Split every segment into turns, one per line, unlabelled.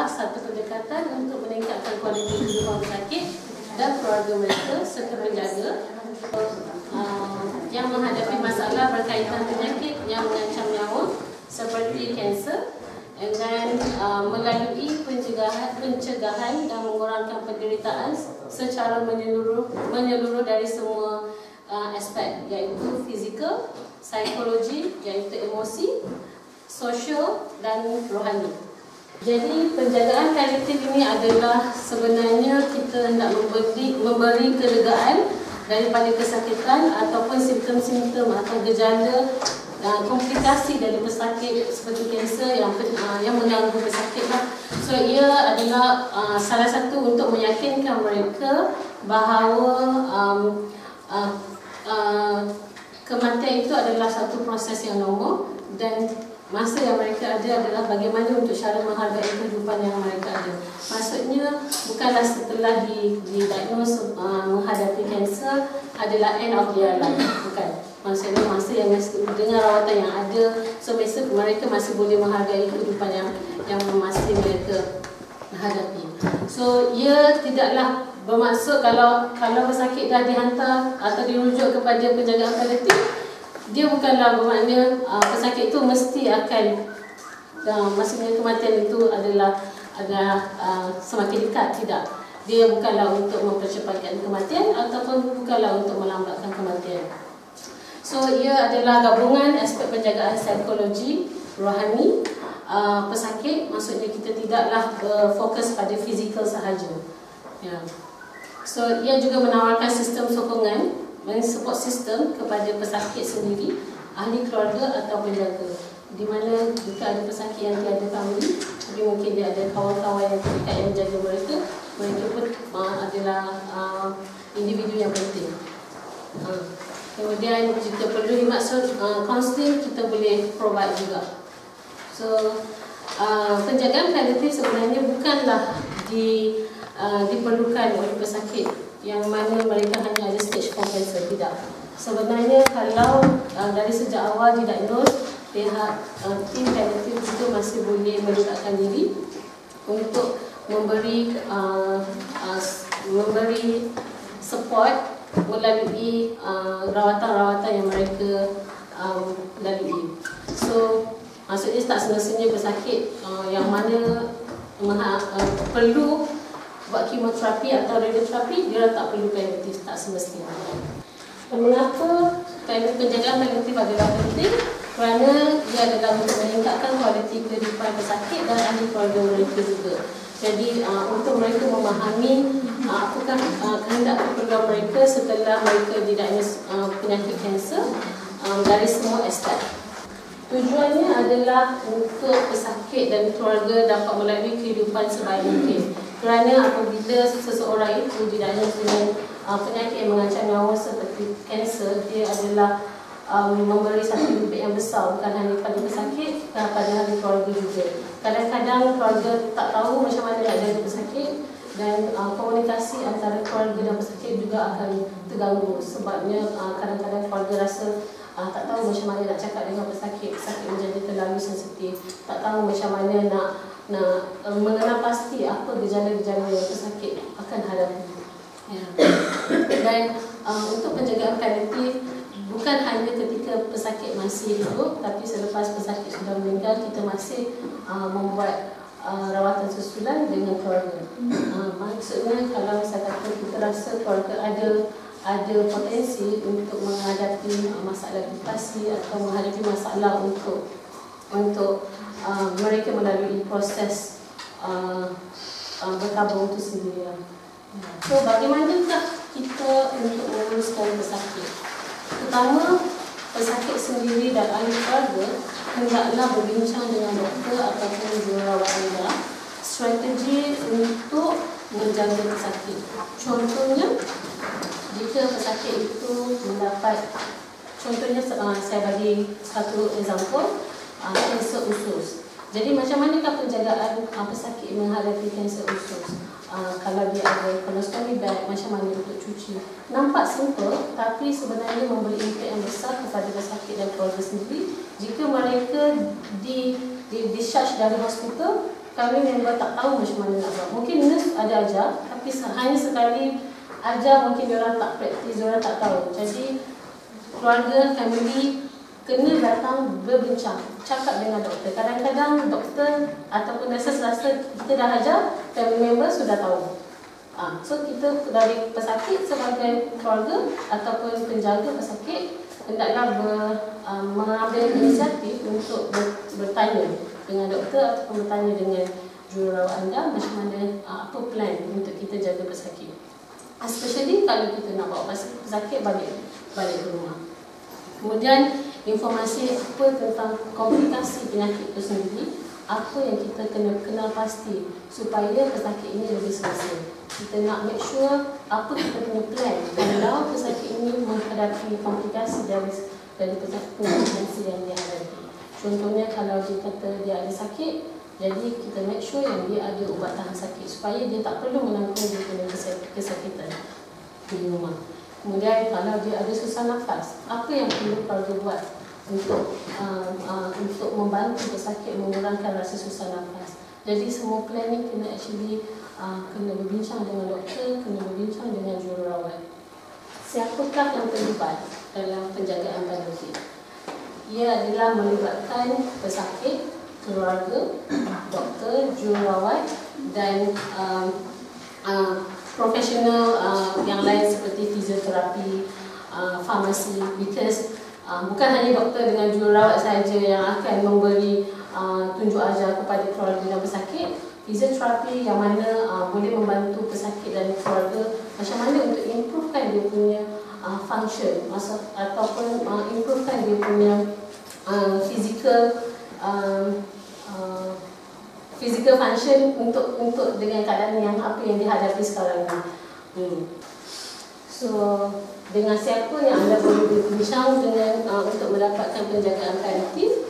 Satu pendekatan untuk meningkatkan kualiti kehidupan pesakit dan keluarga mereka serta penjaga yang menghadapi masalah berkaitan penyakit yang mengancam nyawa seperti kanser, dan melalui pencegahan dan mengurangkan penderitaan secara menyeluruh dari semua aspek, iaitu fizikal, psikologi, iaitu emosi, sosial dan rohani. Jadi penjagaan paliatif ini adalah sebenarnya kita hendak memberi kelegaan daripada kesakitan ataupun simptom-simptom atau gejala komplikasi dari pesakit seperti kanser yang mengganggu pesakit lah. So ia adalah salah satu untuk meyakinkan mereka bahawa kematian itu adalah satu proses yang normal, dan masa yang mereka ada adalah bagaimana untuk cara menghargai kehidupan yang mereka ada. Maksudnya bukanlah setelah didiagnose menghadapi kanser adalah end of their life, bukan. Maksudnya masa yang dengan rawatan yang ada, so mereka masih boleh menghargai kehidupan yang masih mereka hadapi. So ia tidaklah bermaksud kalau pesakit dah dihantar atau dirujuk kepada penjagaan paliatif, dia bukanlah bermakna pesakit itu mesti akan maksudnya kematian itu adalah semakin dekat. Tidak. Dia bukanlah untuk mempercepatkan kematian ataupun bukanlah untuk melambatkan kematian. So ia adalah gabungan aspek penjagaan psikologi, rohani pesakit. Maksudnya kita tidaklah fokus pada fizikal sahaja. Ya. So ia juga menawarkan sistem sokongan, support system kepada pesakit sendiri, ahli keluarga atau penjaga. Di mana jika ada pesakit yang tiada family, tapi mungkin dia ada kawan-kawan yang terdekat yang menjaga mereka, mereka pun adalah individu yang penting. Kemudian jika perlu dimaksud counselling, kita boleh provide juga. So penjagaan paliatif sebenarnya bukanlah diperlukan oleh pesakit yang mana mereka hanya ada stage 4 kanser. Tidak. Sebenarnya kalau dari sejak awal didiagnose, pihak tim paliatif juga masih boleh meletakkan diri untuk memberi support melalui rawatan-rawatan yang mereka lalui. So maksudnya tak semestinya pesakit yang mana perlu buat kemoterapi atau radioterapi, dia tak perlu paliatif, tak semestinya. Mengapa penjagaan paliatif adalah penting? Kerana ia adalah untuk meningkatkan kualiti kehidupan pesakit dan ahli keluarga mereka juga. Jadi untuk mereka memahami apakah kehendak keperluan mereka setelah mereka didiagnose penyakit kanser dari semua aspek. Tujuannya adalah untuk pesakit dan keluarga dapat melalui kehidupan sebaik mungkin. Kerana apabila seseorang itu didiagnose dengan penyakit yang mengancam nyawa seperti kanser, dia adalah memberi satu impak yang besar, bukan hanya pada pesakit, dan pada ahli keluarga juga. Kadang-kadang keluarga tak tahu macam mana nak jaga pesakit, dan komunikasi antara keluarga dan pesakit juga akan terganggu. Sebabnya kadang-kadang keluarga rasa tak tahu macam mana nak cakap dengan pesakit menjadi terlalu sensitif, tak tahu macam mana nak mengenal pasti apa gejala-gejala yang pesakit akan hadapi. Ya. Dan untuk penjagaan paliatif bukan hanya ketika pesakit masih hidup, tapi selepas pesakit sudah meninggal, kita masih membuat rawatan susulan dengan keluarga. Maksudnya kalau misalkan kita rasa keluarga ada potensi untuk menghadapi masalah depresi atau menghadapi masalah untuk mereka melalui proses berkabung itu sendiri. So bagaimanakah kita untuk menguruskan pesakit? Pertama, pesakit sendiri dan ahli keluarga hendaklah berbincang dengan doktor ataupun jururawat anda strategi untuk menjaga pesakit. Contohnya, jika pesakit itu mendapat, contohnya saya bagi satu example, kanser usus. Jadi macam manakah penjagaan pesakit menghadapi kanser usus? kalau dia ada colostomy bag, macam mana untuk cuci. Nampak simple, tapi sebenarnya memberi impak yang besar kepada pesakit dan keluarga sendiri. Jika mereka discharge dari hospital, kami member tak tahu macam mana nak buat. Mungkin nurse ada ajar, tapi hanya sekali ajar mungkin diorang tak praktis, diorang tak tahu. Jadi keluarga, family kena datang berbincang, cakap dengan doktor. Kadang-kadang doktor ataupun nurses rasa kita dah ajar, family member sudah tahu. So kita dari pesakit sebagai keluarga ataupun penjaga pesakit hendaklah mengambil inisiatif untuk bertanya dengan doktor ataupun bertanya dengan jururawat anda macam mana apa plan untuk kita jaga pesakit. Especially kalau kita nak bawa pesakit balik ke rumah. Kemudian informasi apa tentang komplikasi penyakit itu sendiri, apa yang kita kena kenal pasti supaya pesakit ini lebih selesa. Kita nak make sure apa kita punya plan kalau pesakit ini menghadapi komplikasi dari penyakit yang dia hadapi. Contohnya kalau dia kata dia ada sakit, jadi kita make sure yang dia ada ubat tahan sakit supaya dia tak perlu menanggung dia punya kesakitan di rumah. Kemudian kalau dia ada susah nafas, apa yang perlu keluarga buat untuk membantu pesakit mengurangkan rasa susah nafas. Jadi semua planning kena kena berbincang dengan doktor, kena berbincang dengan jururawat. Siapakah yang terlibat dalam penjagaan paliatif? Ia adalah melibatkan pesakit, keluarga, doktor, jururawat dan profesional yang lain seperti fizioterapi, farmasi, because bukan hanya doktor dengan jururawat sahaja yang akan memberi tunjuk ajar kepada keluarga dan pesakit. Fizioterapi yang mana boleh membantu pesakit dan keluarga macam mana untuk improvekan dia punya function ataupun improvekan dia punya physical function untuk dengan keadaan yang apa yang dihadapi sekarang ni. So dengan siapa yang anda boleh berbincang dengan untuk mendapatkan penjagaan paliatif?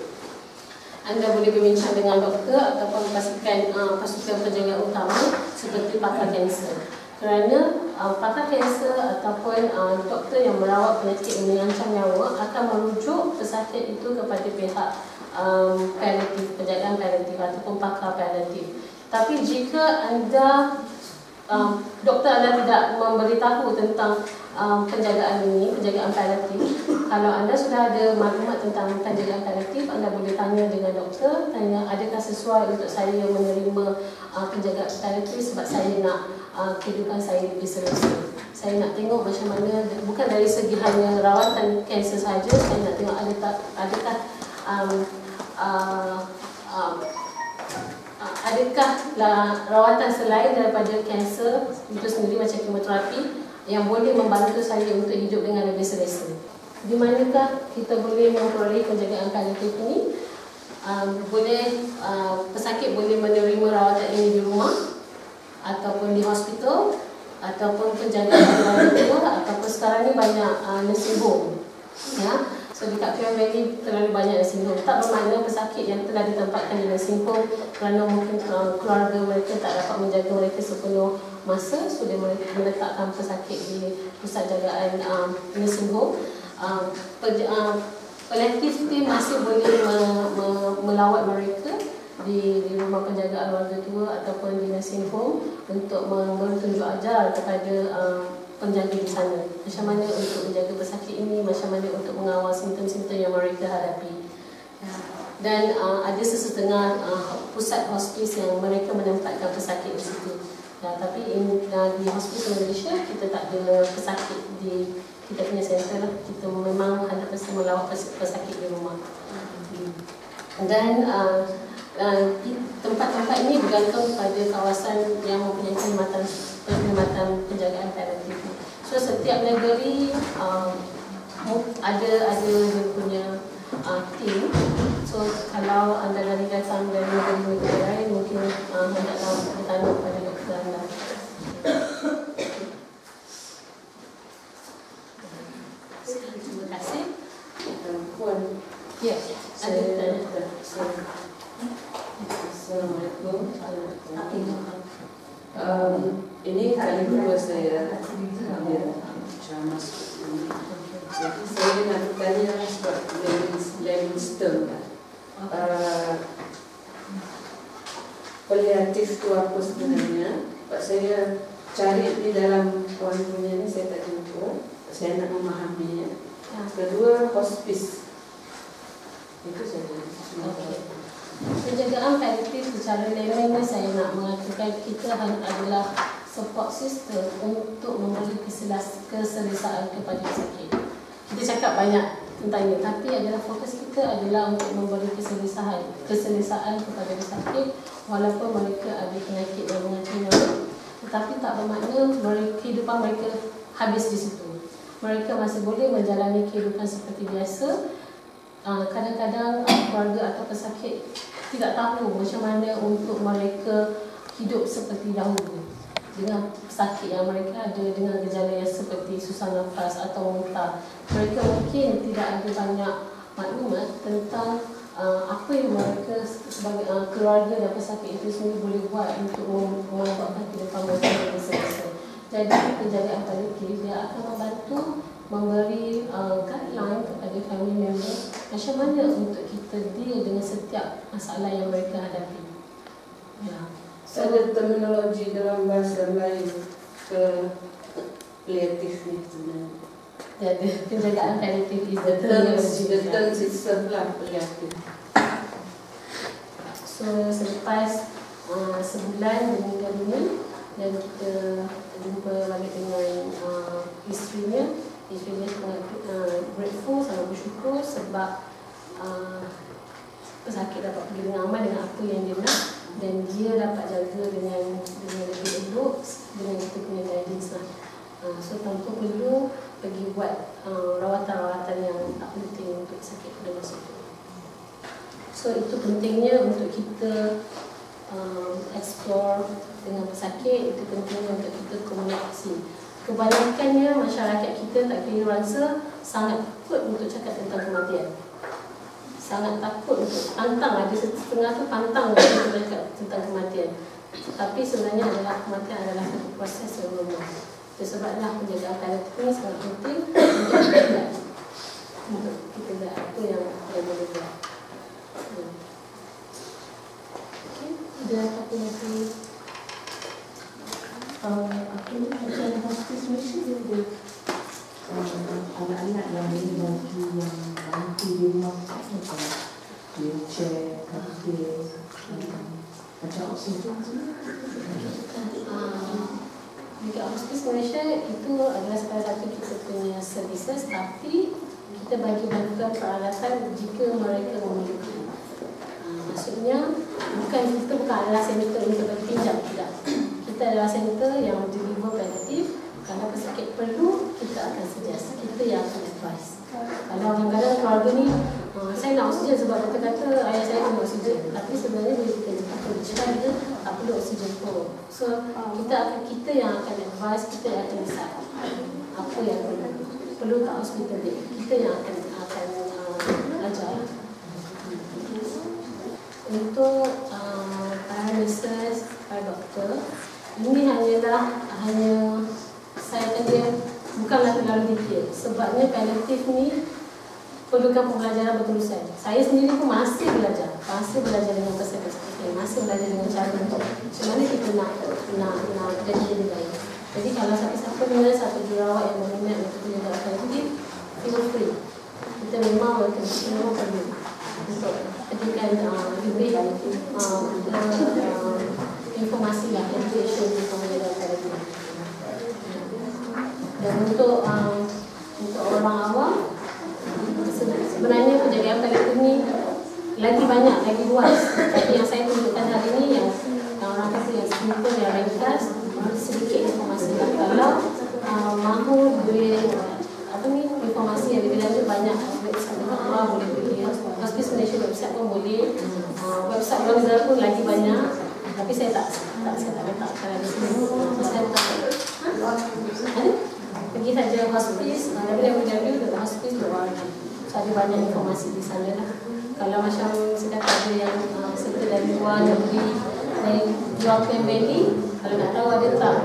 Anda boleh berbincang dengan doktor ataupun pasukan penjaga utama seperti pakar kanser. Kerana pakar kanser ataupun doktor yang merawat penyakit yang mengancam nyawa akan merujuk pesakit itu kepada pihak paliatif, penjagaan paliatif ataupun pakar paliatif. Tapi jika anda doktor anda tidak memberitahu tentang penjagaan ini, penjagaan paliatif, kalau anda sudah ada maklumat tentang penjagaan paliatif, anda boleh tanya dengan doktor, tanya adakah sesuai untuk saya menerima penjagaan paliatif sebab saya nak kehidupan saya lebih selesa. Saya nak tengok macam mana, bukan dari segi hanya rawatan kanser sahaja, saya nak tengok adakah rawatan selain daripada kanser itu sendiri macam kemoterapi yang boleh membantu saya untuk hidup dengan lebih selesa. Di manakah kita boleh memperoleh penjagaan paliatif ini? Pesakit boleh menerima rawatan ini di rumah ataupun di hospital ataupun penjagaan keluarga tua ataupun sekarang ni banyak nursing home. Ya. So dekat Pion Valley terlalu banyak nursing home. Tak bermakna pesakit yang telah ditempatkan di nursing home kerana mungkin keluarga mereka tak dapat menjaga mereka sepenuh masa, sudah meletakkan pesakit di pusat jagaan nursing home. Paliatif team masih boleh melawat mereka di rumah penjagaan keluarga tua ataupun di nursing home untuk memberi tunjuk ajar kepada penjaga di sana macam mana untuk menjaga pesakit ini, macam mana untuk mengawal simptom-simptom yang mereka hadapi. Dan ada sesetengah pusat hospis yang mereka menempatkan pesakit di situ. Tapi di hospital Malaysia kita tak ada pesakit di kita punya center lah. Kita memang 100% melawat pesakit di rumah. Dan tempat-tempat ini bergantung pada kawasan yang mempunyai perkhidmatan penjagaan paliatif. So setiap negeri ada dia punya tim. So kalau anda datang dari negara-negara lain, mungkin hendaklah bertanya kepada doktor anda. Terima kasih. Puan. Ya, ada tanya. Assalamualaikum.
Ini kali kedua saya hadir ceramah seperti ini. Jadi saya nak tanya sebab Livingstone, paliatif itu apa sebenarnya? Sebab saya cari di dalam poin-poinnya ini saya tak jumpa. Saya nak memahaminya. Kedua, hospice. Itu saja.
Penjagaan paliatif secara laymannya saya nak mengatakan kita adalah support system untuk memberi keselesaan kepada pesakit. Kita cakap banyak tentangnya, tapi adalah fokus kita adalah untuk memberi keselesaan kepada pesakit walaupun mereka ada penyakit yang mengancam nyawa, tetapi tak bermakna kehidupan mereka habis di situ. Mereka masih boleh menjalani kehidupan seperti biasa. Kadang-kadang keluarga atau pesakit tidak tahu macam mana untuk mereka hidup seperti dahulu dengan pesakit yang mereka ada dengan gejala yang seperti susah nafas atau muntah. Mereka mungkin tidak ada banyak maklumat tentang apa yang mereka sebagai keluarga dan pesakit itu sendiri boleh buat untuk membuatkan kehidupan mereka lebih selesa. Jadi penjagaan paliatif dia akan membantu memberi guideline kepada family member macam mana untuk kita deal dengan setiap masalah yang mereka hadapi. Ya.
So, ada terminologi dalam bahasa lain ke paliatif ni sebenarnya.
Jadi penjagaan paliatif is the
terms itself lah paliatif.
So selepas sebulan meninggal dunia dan kita jumpa lagi dengan isterinya sangat grateful, sangat bersyukur sebab pesakit dapat pergi dengan aman dengan apa yang dia nak dan dia dapat jaga dengan lebih elok dengan kita punya guidance lah. So tanpa perlu pergi buat rawatan-rawatan yang tak penting untuk pesakit pada masa itu. So itu pentingnya untuk kita explore dengan pesakit, itu pentingnya untuk kita komunikasi. Kebanyakannya masyarakat kita tak kira rasa sangat takut untuk cakap tentang kematian. Sangat takut untuk pantang, ada setengah tu pantang untuk cakap tentang kematian. Tapi sebenarnya adalah kematian adalah satu proses yang normal. Itu sebablah penjagaan paliatif ini sangat penting untuk kita lihat apa yang boleh buat. Okay, ada apa lagi?
Apa ni macam hospice Malaysia dia ada anak-anak yang ini lagi yang nanti di rumah macam wheelchair, katil, macam oksigen
Dekat hospice Malaysia itu adalah salah satu kita punya services, tapi kita bagi bantuan peralatan jika mereka memiliki. Maksudnya kita bukan adalah center untuk bagi pinjam, tidak. Kita adalah center yang deliver paliatif. Kalau pesakit perlu, kita akan suggest, kita yang akan advise. Kalau kadang-kadang keluarga ni saya nak oksigen sebab doktor kata ayah saya kena oksigen, tapi sebenarnya bila kita bercakap dia tak perlu oksigen pun. So kita yang akan advise, kita yang akan decide apa yang perlu kat hospital dia. Kita yang akan ajar. Untuk para nurses, para doktor, ini hanya saya kata bukanlah terlalu detail. Sebabnya paliatif ni perlukan pembelajaran berterusan. Saya sendiri pun masih belajar dengan pesakit ini, masih belajar dengan cara untuk macam mana kita nak jadi lebih baik. Jadi kalau siapa nurse atau jurawat yang berminat untuk penjagaan paliatif, feel free. Kita memang perlu untuk berikan lebih informasi lah, education tentang penjagaan paliatif. Dan untuk orang awam, sebenarnya penjagaan paliatif ni lagi banyak, lagi luas. Tapi yang saya tunjukkan hari ini yang orang kata yang simple, yang ringkas, sedikit informasi. Kalau mahu beri informasi yang lebih lanjut, banyak website boleh beri. Hospice Malaysia website pun boleh. Website Gonzal pun lagi banyak. Tapi saya tak letak kalau di sini. Saya tak ada. Pergi saja hospice, www.hospice.org. Ada banyak informasi di sana lah. Kalau macam sekarang ada yang serta dari luar negeri, dari jual claim belly, Kalau nak tahu ada tak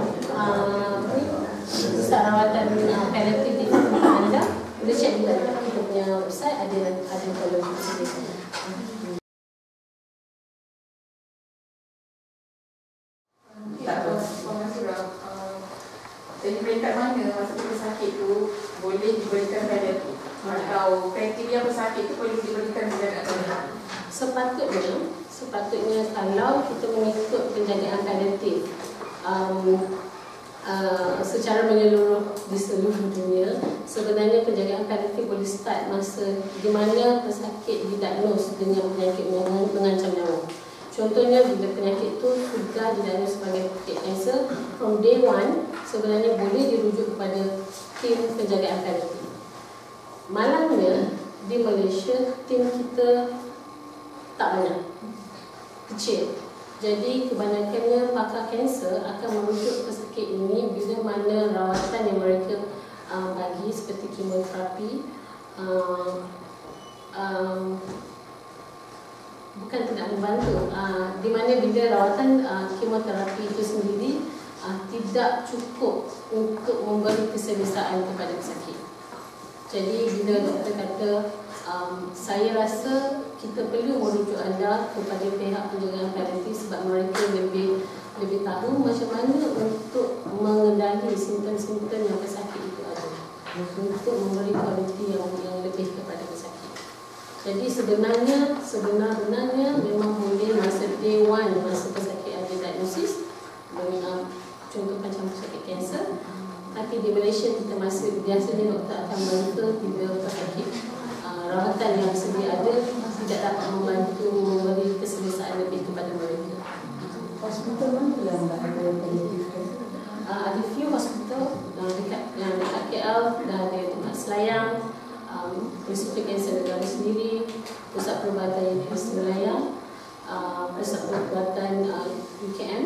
pusat rawatan paliatif di tempat anda, boleh cek juga kita punya website, ada kalau sini.
Jadi peringkat mana masa pesakit tu boleh diberikan paliatif atau kriteria pesakit tu boleh diberikan penjagaan paliatif?
Sepatutnya kalau kita mengikut penjagaan paliatif secara menyeluruh di seluruh dunia, sebenarnya penjagaan paliatif boleh start masa di mana pesakit didiagnos dengan penyakit mengancam nyawa. Contohnya bila penyakit itu sudah didiagnos sebagai penyakit kanser, from day one sebenarnya boleh dirujuk kepada tim penjagaan paliatif. Malangnya di Malaysia tim kita tak banyak, kecil. Jadi kebanyakannya pakar kanser akan merujuk pesakit ini bila mana rawatan yang mereka bagi seperti kemoterapi, bukan tidak membantu, di mana bila rawatan kemoterapi itu sendiri tidak cukup untuk memberi keselesaan kepada pesakit. Jadi bila doktor kata saya rasa kita perlu merujuk anda kepada pihak penjagaan paliatif sebab mereka lebih tahu macam mana untuk mengendali simptom-simptom yang pesakit itu ada, untuk memberi kualiti yang lebih kepada pesakit. Jadi sebenarnya memang boleh masa day one, masa pesakit ada diagnosis, contoh macam pesakit kanser. Tapi di Malaysia kita masih biasanya doktor akan bantu bila pesakit rawatan yang sedia ada tidak dapat membantu memberi keselesaan lebih kepada mereka.
Hospital mana yang tak ada paliatif?
Ada few hospital yang dekat KL, dan ada tempat Selayang, Institut Kanser Negara sendiri, Pusat Perubatan Universiti Selayang, Pusat Perubatan UKM,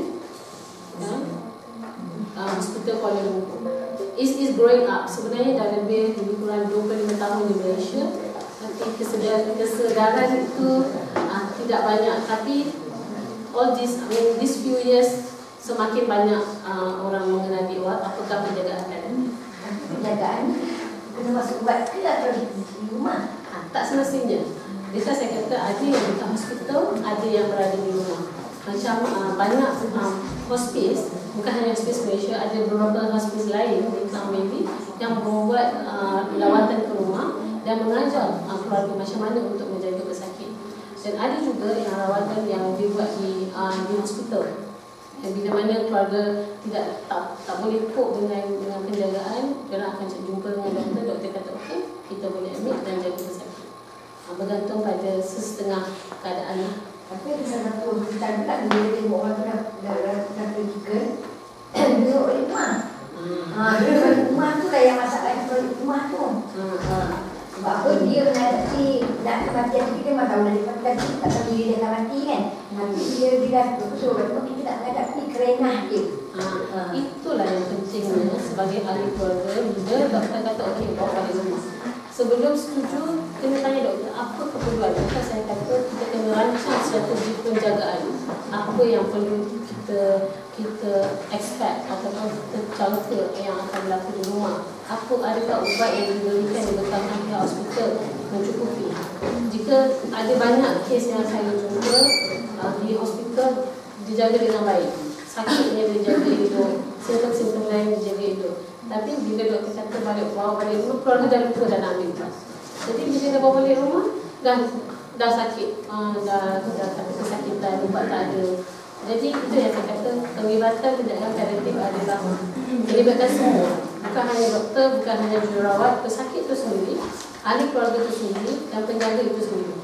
dan Hospital Kuala Lumpur. Is growing up. Sebenarnya dah lebih kurang 25 tahun di Malaysia. Tapi kesedaran itu tidak banyak. Tapi all these few years semakin banyak orang mengenali apakah penjagaan paliatif.
Penjagaan kena masuk buat ke atau di rumah?
Tak semestinya. Bisa saya kata ada yang di hospital, ada yang berada di rumah. Macam banyak hospice, bukan hanya hospice Malaysia, ada beberapa hospice lain di Klang Valley yang membuat lawatan ke rumah dan mengajar keluarga macam mana untuk menjaga pesakit. Dan ada juga yang rawatan yang dibuat di hospital. Dan bila mana keluarga tak boleh cope dengan penjagaan, mereka akan jumpa dengan doktor. Doktor kata okey, kita boleh admit dan jaga pesakit. Bergantung pada setengah keadaan.
Tapi ada salah satu berita juga bila tengok orang tu dah pergi ke duduk di rumah. Duduk di rumah tu lah yang masalah di rumah tu. Sebab apa dia menghadapi nak kematian kita memang tahu dari tadi tak tahu dia akan mati kan. Tapi dia dah betul betul kita tak menghadapi kerenah dia.
Itulah yang pentingnya sebagai ahli keluarga. Bila doktor kata okey bawa balik rumah, sebelum setuju kena tanya doktor apa keperluan. Maka saya kata kita kena rancang strategi penjagaan. Apa yang perlu kita expect ataupun kita jangka yang akan berlaku di rumah. Adakah ubat yang diberikan di belakang pihak hospital mencukupi. Jika ada banyak kes yang saya jumpa di hospital dijaga dengan baik, sakitnya dijaga hidup, simptom-simptom lain dijaga hidup. Tapi bila doktor kata bawa balik rumah, keluarga dah lupa dan nak ambil ubat. Jadi bila dah bawa balik rumah, dah sakit, dah kesakitan, ubat tak ada. Jadi itu yang saya kata, penglibatan penjagaan paliatif adalah melibatkan semua. Bukan hanya doktor, bukan hanya jururawat, pesakit itu sendiri, ahli keluarga itu sendiri, dan penjaga itu sendiri.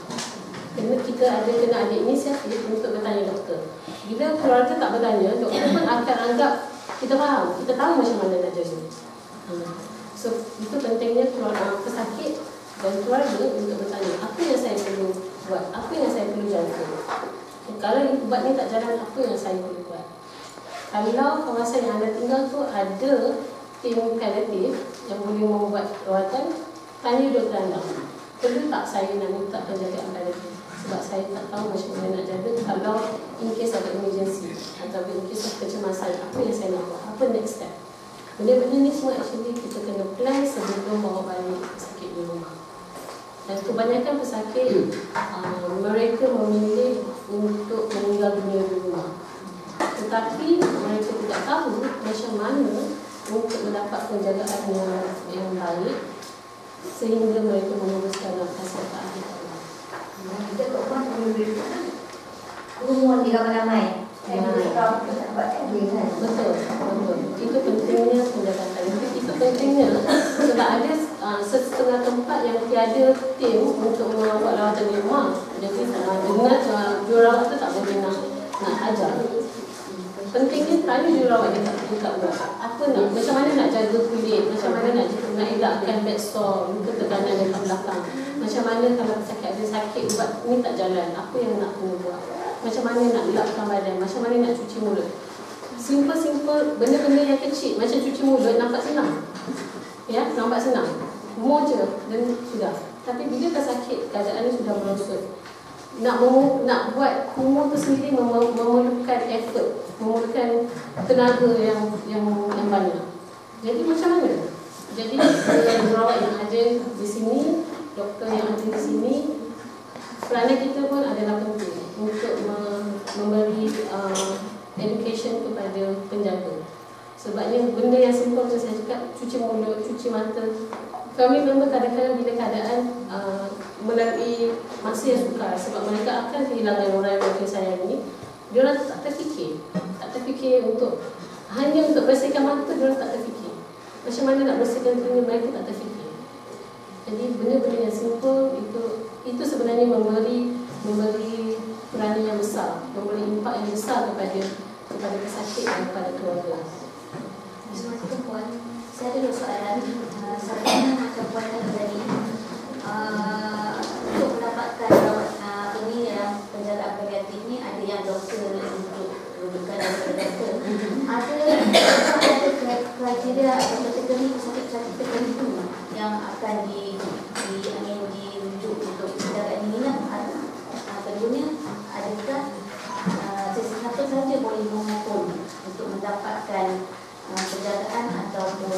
Kita kena ada inisiatif untuk bertanya doktor. Bila keluarga tak bertanya, doktor pun akan anggap kita faham, kita tahu macam mana nak jaga. So itu pentingnya pesakit dan keluarga untuk bertanya, apa yang saya perlu buat, apa yang saya perlu jaga. Kalau ubat ni tak jalan, apa yang saya perlu buat. Kalau kawasan yang anda tinggal tu ada tim paliatif yang boleh membuat rawatan, tanya doktor anda, perlu tak saya nak minta penjagaan paliatif? sebab saya tak tahu macam mana nak jaga kalau in case ada emergency atau in case of kecemasan, apa yang saya nak buat, apa next step. Benda-benda ni semua actually kita kena plan sebelum bawa balik pesakit di rumah. Dan kebanyakan pesakit mereka memilih untuk meninggal dunia di rumah, tetapi mereka tidak tahu macam mana untuk mendapat penjagaan yang baik sehingga mereka meneruskan nafas yang terakhir.
Kita kat rumah boleh kerumunan di ramai-ramai. Kita tahu kita tak dapat camping kan.
Betul. Itu pentingnya penjagaan. Itu pentingnya sebab ada setengah tempat yang tiada tim untuk mengawal lawatan di rumah. Jadi dengan jururawat tu tak boleh nak ajar. Pentingnya tanya jururawat dia tak buat. Apa nak, macam mana nak jaga kulit, macam mana nak elakkan bad sore, muka tekanan dekat belakang. Macam mana kalau pesakit ada sakit ubat ni tak jalan, apa yang nak kena buat. Macam mana nak elakkan badan, macam mana nak cuci mulut. Simple benda-benda yang kecil macam cuci mulut nampak senang. Ya, nampak senang. More je dan sudah. Tapi bila pesakit keadaan ni sudah merosot, nak buat kumur tu sendiri memerlukan effort, memerlukan tenaga yang banyak. Jadi macam mana? Jadi jururawat yang ada di sini, doktor yang ada di sini, peranan kita pun adalah penting untuk memberi education kepada penjaga. Sebabnya benda yang simple macam saya cakap, cuci mulut, cuci mata. Family member kadang-kadang bila keadaan melalui masa yang sukar sebab mereka akan kehilangan orang yang mereka sayangi, diorang tak terfikir untuk hanya untuk bersihkan mata, diorang tak terfikir macam mana nak bersihkan telinga, mereka tak terfikir. Jadi benda-benda yang simple itu sebenarnya memberi peranan yang besar, memberi impak yang besar kepada pesakit dan kepada keluarga.
Assalamualaikum Puan. Saya ada dua soalan. Soalan macam Puan tadi, untuk mendapatkan rawat ini yang penjagaan paliatif ni ada yang doktor untuk rujukan daripada doktor. Ada kriteria atau kategori pesakit-pesakit tertentu yang akan dirujuk untuk penjagaan ini lah. Tentunya adakah siapa sahaja boleh memohon untuk mendapatkan penjagaan ataupun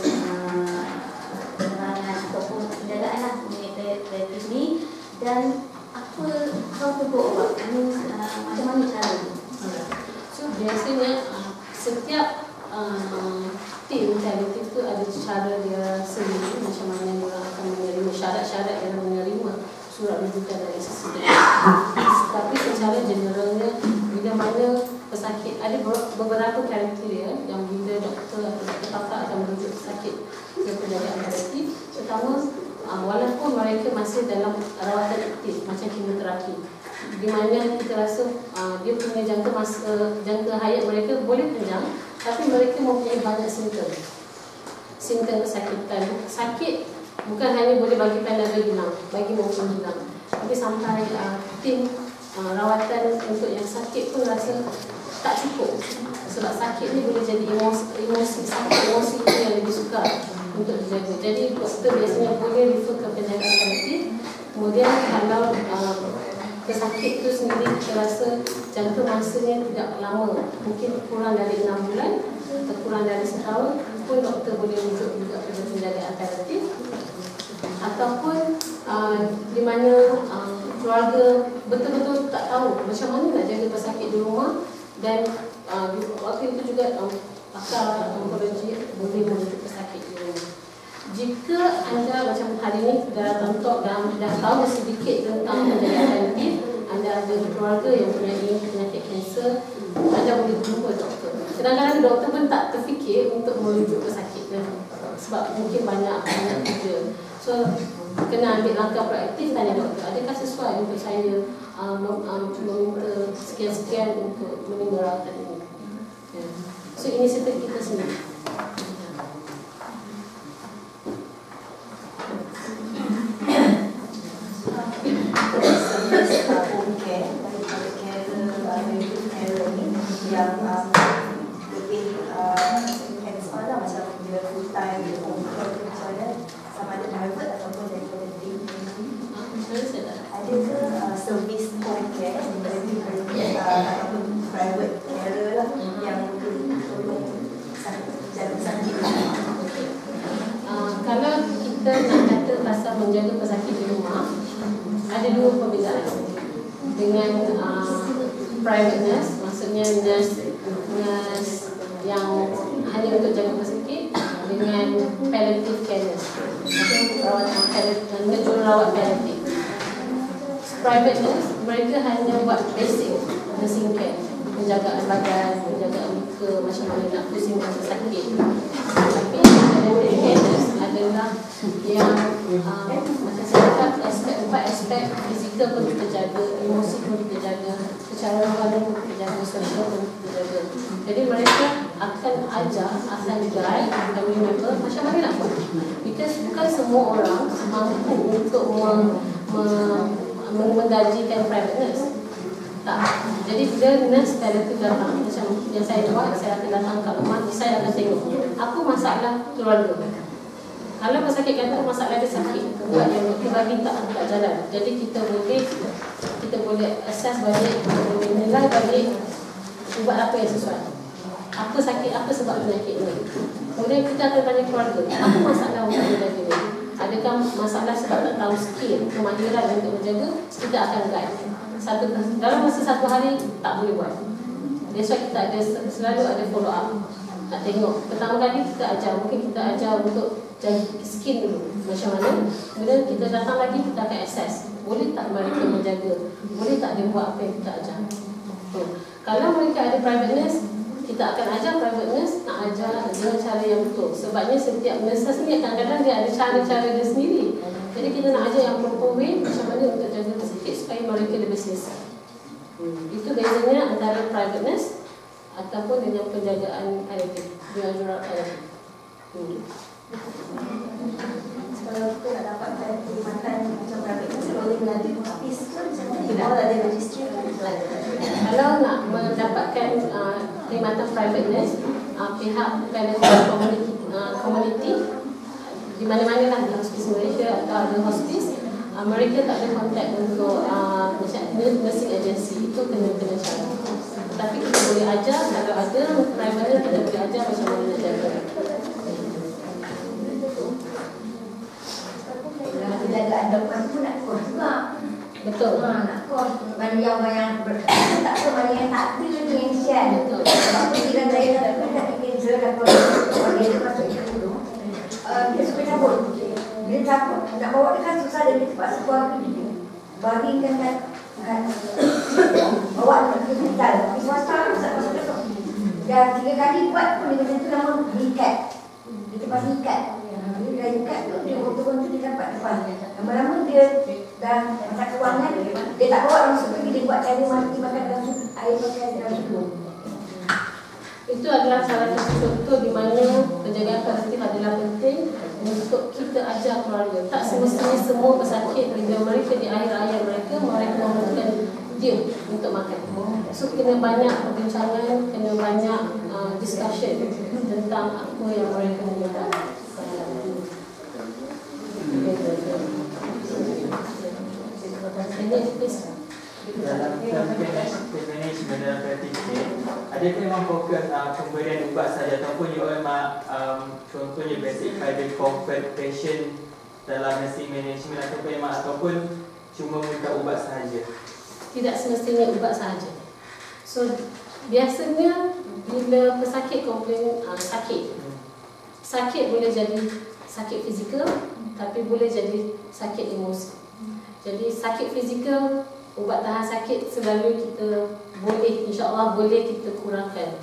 penerangan ataupun penjagaan lah paliatif ni, dan how to go about ini, macam mana cara tu?
So biasanya setiap tim paliatif tu ada cara dia sendiri macam mana dia akan menerima syarat-syarat dalam menerima surat rujukan dari seseorang. Tapi secara generalnya bila mana pesakit ada beberapa kriteria yang bila doktor atau doktor pakar akan merujuk pesakit ke penjagaan paliatif. Pertama, walaupun mereka masih dalam rawatan aktif macam kemoterapi, di mana kita rasa dia punya jangka hayat mereka boleh panjang, tapi mereka mempunyai banyak simptom kesakitan. Sakit bukan hanya boleh bagi pandangan hilang, bagi maupun hilang, tapi sampai tim rawatan untuk yang sakit pun rasa tak cukup. Sebab sakit ni boleh jadi emosi itu yang lebih sukar untuk dijaga. Jadi doktor biasanya boleh refer ke penjagaan paliatif. Kemudian kalau pesakit tu sendiri kita rasa jangka masanya tidak lama, mungkin kurang dari 6 bulan atau kurang dari setahun, pun doktor boleh rujuk juga ke penjagaan paliatif. Ataupun di mana keluarga betul-betul tak tahu macam mana nak jaga pesakit di rumah, dan waktu itu juga pakar onkologi boleh merujuk pesakit di rumah. Jika anda macam hari ini dah tontok dan dah tahu sedikit tentang penjagaan paliatif, anda ada keluarga yang mempunyai penyakit kanser, anda boleh jumpa doktor. Kadang-kadang doktor pun tak terfikir untuk merujuk pesakit sebab mungkin banyak kerja. So kena ambil langkah proaktif, tanya doktor, adakah sesuai untuk saya meminta sekian-sekian untuk menerima rawatan ini. So inisiatif kita sendiri.
Yang lebih hands-on lah, macam dia full time di home care, macam mana, sama ada private ataupun daripada tim.
Ada
ke servis home
kita nak kata pasal menjaga pesakit di rumah, ada dua perbezaan dengan private nurse, maksudnya nurse yang hanya untuk jaga pesakit, dengan palliative care nurse, jururawat palliative. Private nurse, mereka hanya buat basic nursing care, penjagaan badan, penjagaan muka, macam mana nak pusingkan pesakit. Tapi palliative care nurse adalah yang macam saya cakap, empat aspek fizikal pun kita jaga, emosi pun kita jaga, secara rohani pun kita jaga, sosial pun kita jaga. Jadi mereka akan ajar, akan guide family member macam mana nak buat. Because bukan semua orang mampu untuk menggajikan private nurse. Tak. Jadi bila nurse palliative datang, macam yang saya buat, saya akan datang kat rumah, saya akan tengok apa masalah keluarga. Kalau pesakit kata masalah dia sakit, buat yang bagi tak jalan. Jadi kita boleh assess balik, kita boleh nilai balik buat apa yang sesuai. Apa sakit, apa sebab penyakit ni. Kemudian kita akan tanya keluarga, apa masalah untuk menjaga ni? Adakah masalah sebab tak tahu skill, kemahiran untuk menjaga? Kita akan guide. Dalam masa 1 hari tak boleh buat. That's why kita ada selalu ada follow up. Tak tengok. Pertama kali kita ajar, mungkin kita ajar untuk jaga skin dulu macam mana. Kemudian kita datang lagi, kita akan assess. Boleh tak mereka menjaga? Boleh tak dia buat apa yang kita ajar? Kalau mereka ada private nurse, kita akan ajar private nurse nak ajar dengan cara yang betul. Sebabnya setiap nurses ni kadang-kadang dia ada cara-cara dia sendiri. Jadi kita nak ajar yang proper way macam mana untuk jaga pesakit supaya mereka lebih selesa. Itu bezanya antara private nurse ataupun dengan penjagaan palliative, dengan jururawat palliative.
Kalau kita nak dapat perkhidmatan macam private nurse, boleh melalui hospice ke macam mana? Kita ada registry ke?
Kalau nak mendapatkan perkhidmatan private nurse, pihak palliative community di mana-mana lah, di hospice Malaysia atau ada hospice, mereka tak ada kontak untuk macam nursing agency, itu kena cara. Tapi kita boleh ajar, kalau ada private nurse kita boleh ajar macam mana nak jaga.
Penjagaan doktor pun nak kos juga.
Betul.
Nak kos. Mana yang tak tahu, mana yang tak ada ni yang share.
Betul.
Sebab tu bila saya nak cancel dah kalau dia masuk ikan dulu. Dia suka cabut. Dia cabut. Nak bawa dia kan susah, dia terpaksa keluar pergi. Bagikan kan bawa ke hospital. Di swasta tak masuk. Dah 3 kali buat pun dia macam tu, nama ikat. Dia terpaksa ikat. Dia dah ikat tu, dia betul-betul dia dapat depan. Lama-lama dia dah macam kewangan, dia tak bawa langsung pergi, dia buat cara mati makan dalam air pakai dalam sudu.
Itu adalah salah satu contoh di mana penjagaan palliatif adalah penting untuk kita ajar keluarga. Tak semestinya semua pesakit bila mereka di akhir hayat mereka memerlukan dia untuk makan. So kena banyak perbincangan, kena banyak discussion tentang apa yang mereka buat.
Dalam management dalam palliative care, adakah memang fokus pemberian ubat saja ataupun juga memang contohnya basic private comfort patient dalam nursing management ataupun cuma memberikan ubat sahaja?
Tidak semestinya ubat sahaja. So biasanya bila pesakit komplain sakit boleh jadi sakit fizikal, tapi boleh jadi sakit emosi. Jadi sakit fizikal, ubat tahan sakit selalu kita boleh, insya-Allah boleh kita kurangkan.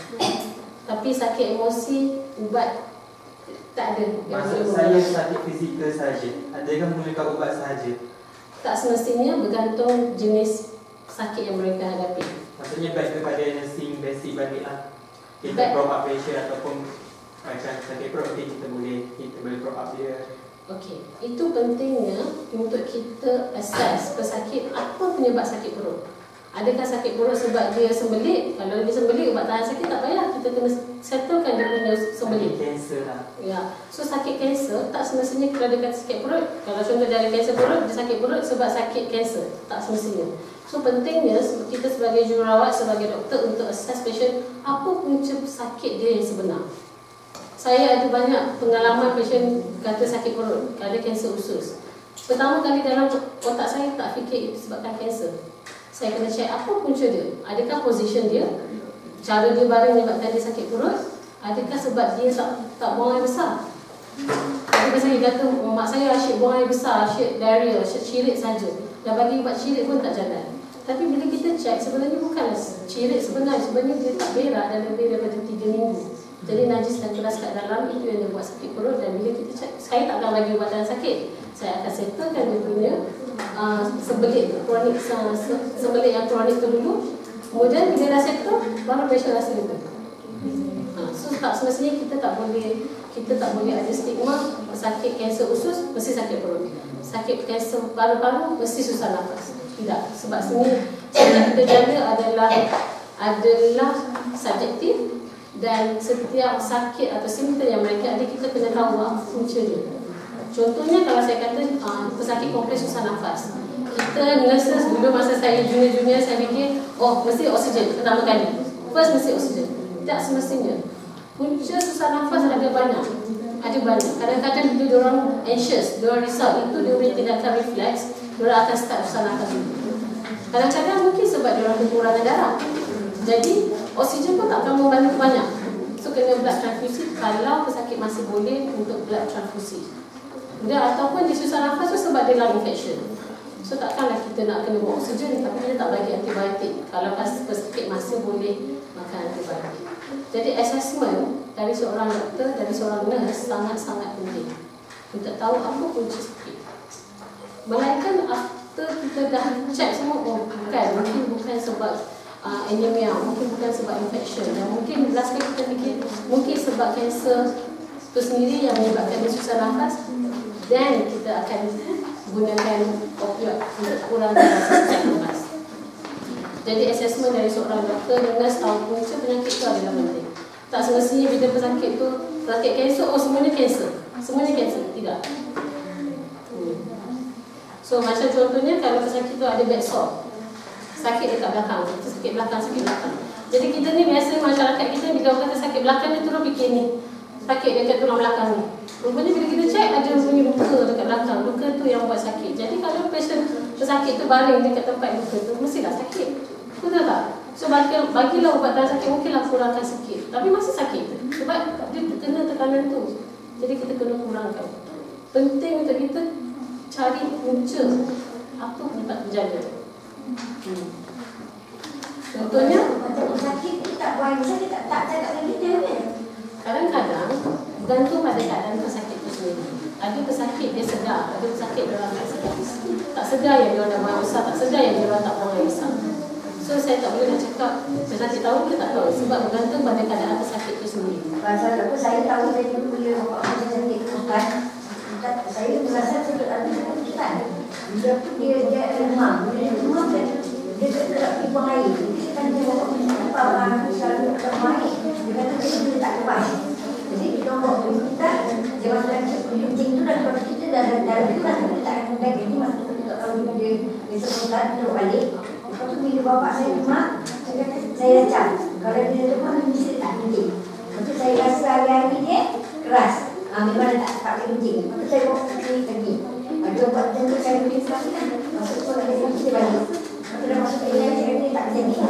Tapi sakit emosi, ubat tak ada.
Maksud saya sakit fizikal saja, adakah memerlukan ubat sahaja?
Tak semestinya, bergantung jenis sakit yang mereka hadapi.
Maksudnya baik kepada nursing basic baliklah. Kita prop up patient ataupun macam sakit perut, kita boleh prop up dia.
Okey, itu pentingnya untuk kita assess pesakit apa penyebab sakit perut. Adakah sakit perut sebab dia sembelit? Kalau dia sembelit, ubat tahan sakit tak payah, kita kena settlekan dia punya sembelit.
Kanser lah.
Ya, so sakit kanser tak semestinya kalau dia kata sakit perut. Kalau contoh dari kanser perut, dia sakit perut sebab sakit kanser, tak semestinya. So pentingnya kita sebagai jururawat, sebagai doktor untuk assess patient apa punca sakit dia yang sebenar. saya ada banyak pengalaman pasien kata sakit perut, ada kanser usus. Pertama kali dalam otak saya tak fikir itu sebabkan kanser. Saya kena check apa punca dia. Adakah position dia, cara dia baring menyebabkan dia sakit perut, adakah sebab dia tak buang air besar. Jadi saya kata mak saya asyik buang air besar, asyik diarrhea, asyik cirit saja. Dah bagi ubat cirit pun tak jalan. Tapi bila kita check sebenarnya bukanlah cirit sebenarnya dia tak berak dan lebih daripada 3 minggu. Jadi najis dan keras kat dalam itu yang dia buat sakit perut. Dan bila kita cek, saya tak akan bagi ubatan sakit. Saya akan settlekan dia punya sebelit kronik, sebelit yang kronik tu dulu. Kemudian bila dah settle, baru patient rasa lebih. So tak semestinya kita tak boleh ada stigma sakit kanser usus mesti sakit perut. Sakit kanser paru-paru mesti susah nafas. Tidak. Sebab sebenarnya yang kita jaga adalah subjektif. Dan setiap sakit atau simptom yang mereka ada, kita kena tahu apa punca dia. Contohnya kalau saya kata pesakit kompleks susah nafas, kita nurses dulu masa saya junior saya fikir mesti oksigen pertama kali, first mesti oksigen. Tak semestinya. Punca susah nafas ada banyak. Kadang-kadang bila diorang anxious, diorang risau, itu dia punya tindakan refleks, diorang akan start susah nafas dulu. Kadang-kadang mungkin sebab diorang kekurangan darah, jadi oksigen pun tak akan membantu banyak. So kena blood transfusi kalau pesakit masih boleh untuk blood transfusi. Kemudian ataupun dia susah nafas tu sebab dia lung infection. So takkanlah kita nak kena buat oksigen tapi kita tak bagi antibiotik kalau pesakit masih boleh makan antibiotik. Jadi assessment dari seorang doktor, dari seorang nurse sangat-sangat penting untuk tahu apa punca sakit. Melainkan after kita dah check semua, bukan sebab anemia, mungkin bukan sebab infection, dan mungkin last kali kita fikir mungkin sebab kanser itu sendiri yang menyebabkan dia susah nafas, dan kita akan gunakan opioid untuk kurangkan rasa sesak nafas. Jadi assessment dari seorang doktor dan nurse tahu punca penyakit itu adalah penting. Tak semestinya bila pesakit itu sakit kanser, semuanya kanser, tidak. So macam contohnya kalau pesakit itu ada back sore, sakit dekat belakang, sakit belakang. Jadi kita ni biasa masyarakat kita bila orang kata sakit belakang dia terus fikir ni sakit dekat tulang belakang ni. Rupanya bila kita cek ada punya luka dekat belakang, luka tu yang buat sakit. Jadi kalau patient pesakit tu baring dekat tempat luka tu mestilah sakit. Betul tak? So bagilah ubatan sakit, mungkinlah kurangkan sikit, tapi masih sakit sebab dia kena tekanan tu. Jadi kita kena kurangkan. Penting untuk kita cari punca apa penyebab terjadi. Contohnya
sakit kita tak buang, sakit tak cakap dengan kita kan.
Kadang-kadang bergantung pada keadaan pesakit itu sendiri. Ada pesakit dia sedar, ada pesakit dia orang tak sedar. Tak sedar yang dia orang dah buang besar, tak sedar yang dia orang tak buang air besar. So saya tak boleh nak cakap pesakit tahu ke tak tahu, sebab bergantung pada keadaan pesakit itu sendiri.
Pasal apa saya tahu saya dulu bila bapak saya sakit kan. Saya merasa sakit hati kan. Dia demam, kan. Dia tak pergi buang air. Dia kan dia bawa apa selalu buang air. Dia kata dia tak lepas. Jadi kita bawa kita dia masalah kencing tu dan kalau kita dah itu kan kita tak akan baik. Jadi masa kita tak tahu dia sebentar kita balik. Lepas tu bila bapak saya demam, saya kata saya cak. Kalau dia demam dia mesti tak kencing. Lepas tu saya rasa hari-hari dia keras. Memang tak kencing. Lepas tu saya bawa ke pergi. Ada ubat jantung saya beli sekali kan. Masuk tu ada kita balik. Kita masuk ke dalam saya tak kencing.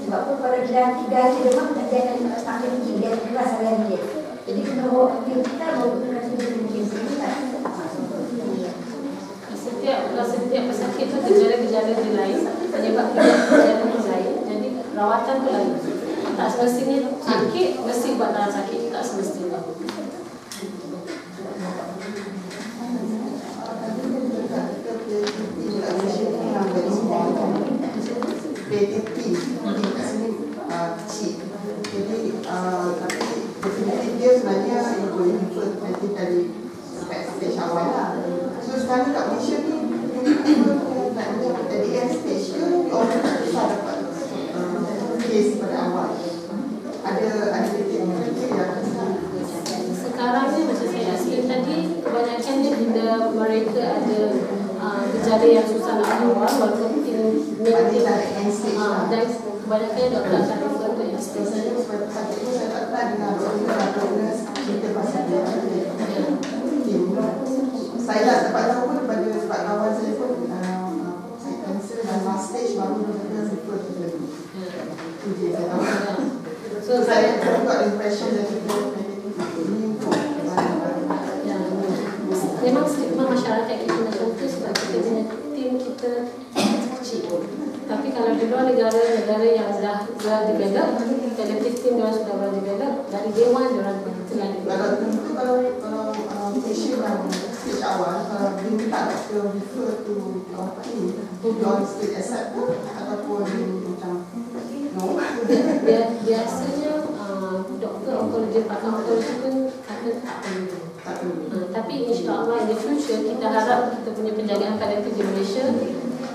Sebab apa kalau dalam 3 hari demam dia akan tak kencing, dia keras hari dia. Jadi kita bawa pergi kita bawa kena kencing kan.
Setiap pesakit tu gejala-gejala dia lain, penyebab gejala tu lain. Jadi rawatan tu lain. Tak semestinya sakit mesti buat tahan sakit, tak semestinya.
PTP kecil. Jadi tapi dia sebenarnya boleh ikut nanti dari stage awal lah. So sekarang kat Malaysia ni dari end stage ke orang susah dapat case pada awal. Ada titik-titik yang
sekarang ni macam saya explain tadi, kebanyakannya bila mereka ada gejala yang susah nak awal, walaupun dan kebanyakannya doktor akan refer to end stage.
saya tak pernah dengar cerita pasal dia tim. Saya dah dapat tahu pun daripada sebab kawan saya pun saya cancer dan last stage baru dia refer to the itu je saya tahu. So saya got impression that kita ini untuk
memang stigma masyarakat kita macam tu sebab kita punya tim kita kecil. Tapi kalau di luar negara yang dah develop, collective team diorang sudah well develop, dari day one diorang telah develop.
Kalau patient yang stage awal, kalau dia minta doktor refer to our team, diorang still accept ke ataupun macam no?
Biasanya doktor onkologi, pakar onkologi pun kata tak perlu. Tapi insyaAllah in the future kita harap kita punya penjagaan paliatif di Malaysia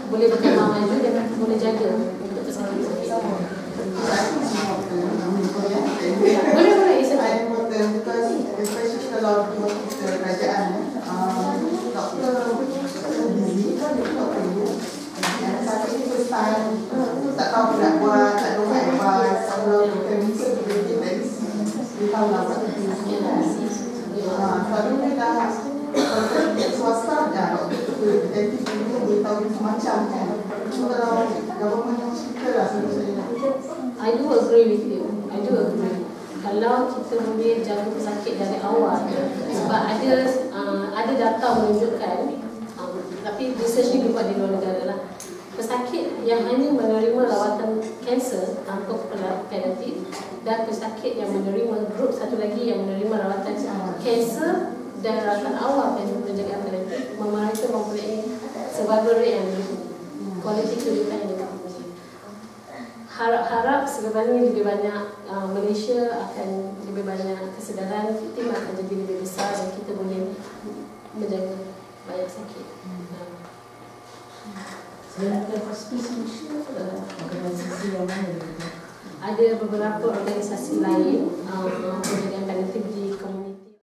boleh berkembang maju dan boleh jaga untuk pesakit-pesakit. Boleh, it's okay.
Important because especially kalau kita kerajaan, doktor busy, doktor perlu. Yang satu ni first time, tak tahu nak buat, tak tahu advice. Kalau kita bisa berhenti dari dia tahu lah apa tu. Kalau dia dah swasta dah doktor detektif dulu dia tahu macam kan. Kalau government hospital lah saya.
I do agree with you. I do agree. Kalau kita boleh jaga pesakit dari awal, sebab ada data menunjukkan, tapi research ni dibuat di luar negara lah. Pesakit yang hanya menerima rawatan kanser tanpa paliatif dan pesakit yang menerima grup satu lagi yang menerima rawatan kanser dan rawatan awal dan penjagaan paliatif, mereka mempunyai survival rate yang lebih tinggi, kualiti kehidupan yang lebih tinggi. Harap sebenarnya lebih banyak Malaysia akan lebih banyak kesedaran, tim akan jadi lebih besar dan kita boleh menjaga banyak sakit.
Selain hospice Malaysia, organisasi yang mana?
Ada beberapa organisasi lain penjagaan paliatif di komunitas